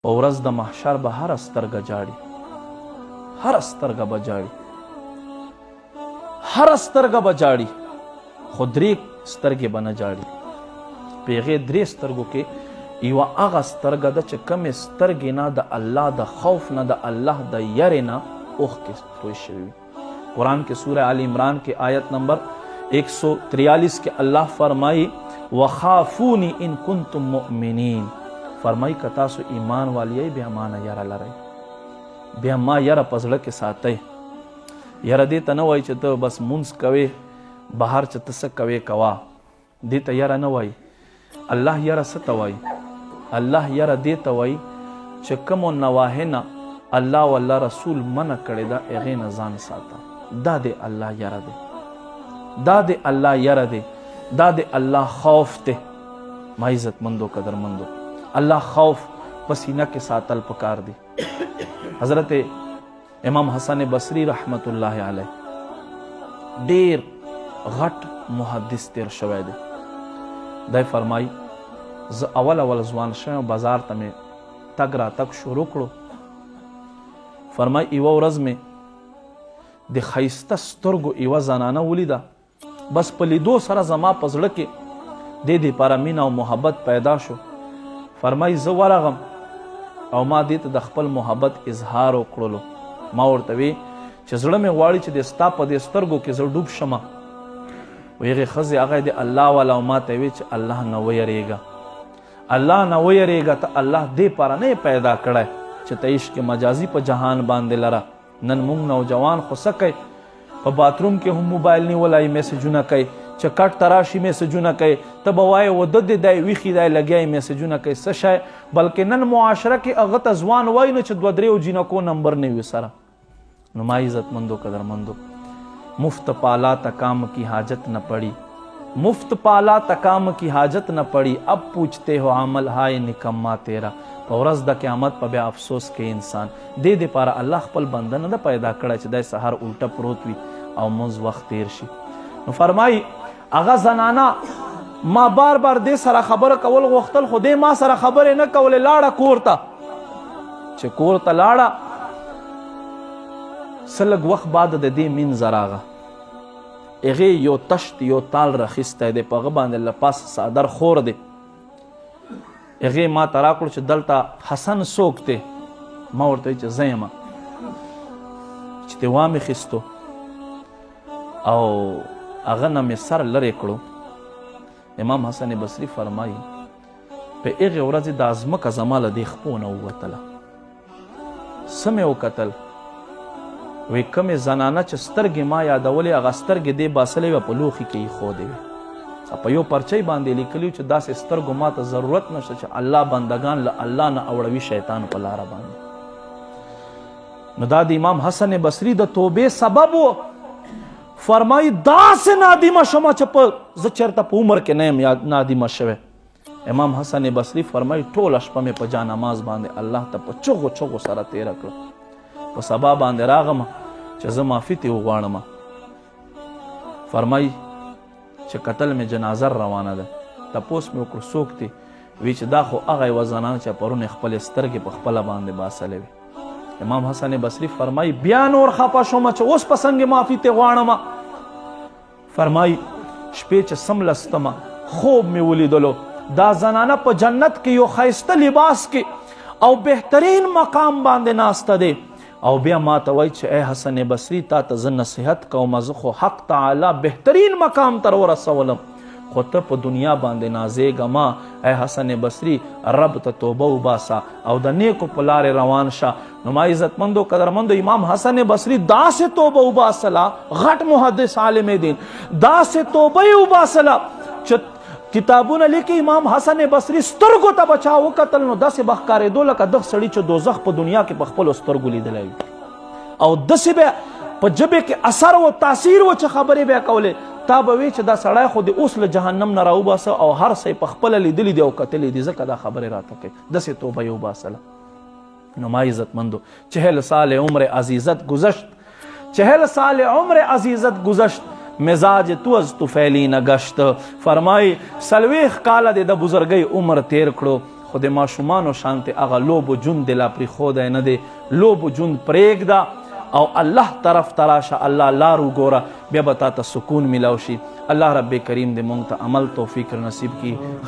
په ورځ د محشر به هره سترګه جاړي، هره سترګه به جاړي، هره سترګه به جاړي، خو درې سترګې به نه جاړي. په هغې درې سترګو کې یوه هغه سترګه ده چې کومې سترګې نه د الله د خوف نه، د الله د یرې نه اوښکې توی شوي وي. قرآن کې سوره آل عمران کې آیت نمبر 143 کې الله فرمایي وخافونی ان کنتم مؤمنین، فرمایي که تاسو ایمان والی یئ بیا ما نه یره لرئ، بیا ما یره په زړه کې ساتئ. یره دې ته نه وایي چې ته بس مونځ کوې بهر چې ته څه کوې کوه، دې ته یره نه وایي. الله یره څه ته وایي؟ الله یره دې ته وایي چې کومو نواهې نه الله و الله رسول منع کړې ده هغې نه ځان ساته. دا د الله یره دی، دا د الله یره دی، دا د الله خوف دی. ما عزتمندو قدرمندو، الله خوف په سینه کې ساتل پکار دی. حضرت امام حسن بصری رحمت الله علیه ډیر غټ محدث تیر شوی دی. دی فرمایي زه اول ځوان شوم، بازار ته مې تګ راتګ شروع کړو. فرمایي یوه ورځ مې د ښایسته سترګو یوه زنانه ولیده، بس په لیدو سره زما په زړه کې دې دپاره مینه او محبت پیدا شو. فرمایي زه ورغم او ما دې ته د خپل محبت اظهار وکړلو. ما ورته وی چې زړه مې غواړي چې د ستا په دې سترګو کې زه ډوب شمه. و هغې ښځې هغه د الله والا او ما ته وی چې الله نه ویریږه، الله نه ویریږه، ته الله دې پاره نه پیدا کړی چې ته عشق مجازي په جهان باندې لره. نن موږ نوجوان خو څه کوي، په باتروم کې هم موبایل نیولی میسجونه کوي، چې کټ ته راشي میسجونه کوي، ته به وایې وده دې دی ویښي دی لګیا میسجونه کوي. څه شی؟ بلکې نن معاشره کې هغه ته ځوان وایي نه چې دوه درېو جینکو نمبر نه وي سره. نو ما عزتمندو قدرمندو، مفت پالا تا کام کی حاجت نہ پڑی، مفت پالا تا کام کی حاجت نہ پڑی، اب پوچھتے ہو عمل ہائے نکما تیرا. په ورځ د قیامت په بیا افسوس کې انسان دې دپاره الله خپل بنده نه ده پیدا کړی چې دی سهار الټه پروت وي او مونځ وخت تیر شي. نو فرمایي هغه زنانه ما بار بار دې سره خبره کول غوښتل، خو دې ما سره خبرې نه کولې. لاړه کور ته، چې کور ته لاړه څه لږ وخت بعد د دې منځه راغه. هغې یو تشت یو تال راخیستی دی، په هغه باندې له پاسه څادر خور دی. هغې ما ته راکړو چې دلته حسن څوک دی؟ ما ورته وایي چې زه یم. چې دې وامې خیستو او هغه نه مې سر لرې کړو. امام حسن بصري فرمایي په هغې ورځې دا ځمکه زما له دې خپو نه ووتله. څه مې وکتل؟ وی کومې زنانه چې سترګې ما یادولې هغه سترګې دې باسلې وه په لوښي کې ایښودې وې. په یو پرچۍ باندې لیکلي چې داسې سترګو ما ته ضرورت نشته چې الله بندگان له الله نه اوړوي شیطان په لاره باندې. نو دا د امام حسن بصري د توبې سبب و. فرمایي داسې نادمه شمه چې زه چېرته په عمر کې نه یم نادمه شوی. امام حسن بصري فرمایي ټوله شپه مې په جانماز باندې الله ته په چغو چغو سره تېره کړه. په سبا باندې راغم چې زه معافي ترې وغواړم. فرمایي چې کتل مې جنازه روانه ده، تپوس مې وکړو څوک دی؟ وی چې دا خو هغه یوه زنانه چې پرون یې خپلې سترګې په خپله باندې باسلې وې. امام حسن بصري فرمایي بیا نور خفه شوم چې اوس په څنګه معافي ترې غواړم. فرمایي شپې چې څملستمه خوب مې ولیدلو، دا زنانه په جنت کې یو ښایسته لباس کې او بهترین مقام باندې ناسته دی. او بیا ما ته وایي چې ای حسن بصري تا ته زه نصیحت کوم، زه خو حق تعالی بهترین مقام تر ورسولم، خو ته په دنیا باندې نازېږه ما. ای حسن بصري رب ته توبه وباسه او د نیکو په لارې روان شه. نو ما عزتمندو قدرمندو امام حسن بصري داسې توبه وباسله، غټ محدث عالم دین، داسې توبه یې وباسله چې کتابونه لیکي امام حسن بصري سترګو ته به چا وکتل نو داسې به ښکارېدو لکه دغه سړي چې دوزخ په دنیا کې په خپلو سترګو لیدلی وي، او داسې به په ژبې کې اثر و تاثیر و چې خبرې به یې کولې. تا به وی چې دا سړی خو د اوس له جهنم نه راوباسه او هر څه یې په خپله لیدلي دي او کتلي دي، ځکه دا خبرې راته کوي. داسې توبه یې وباسله. نو ما عزتمندو 40 سال عمر عزیزت گذشت، 40 سال عمر عزیزت گذشت، مزاج تو از طفیلی نگشت. فرمای سلویخ کاله د بزرګۍ عمر تیر کړو، خو د ماشومانو شانتې هغه لوبو جون دې لا پرېښودی نه دی. لوبو جون پرېږده او الله طرف ته راشه، الله لار وګوره، بیا به تا ته سکون میلاو شي. الله رب کریم دې مونږ ته عمل توفیق نصیب کړي.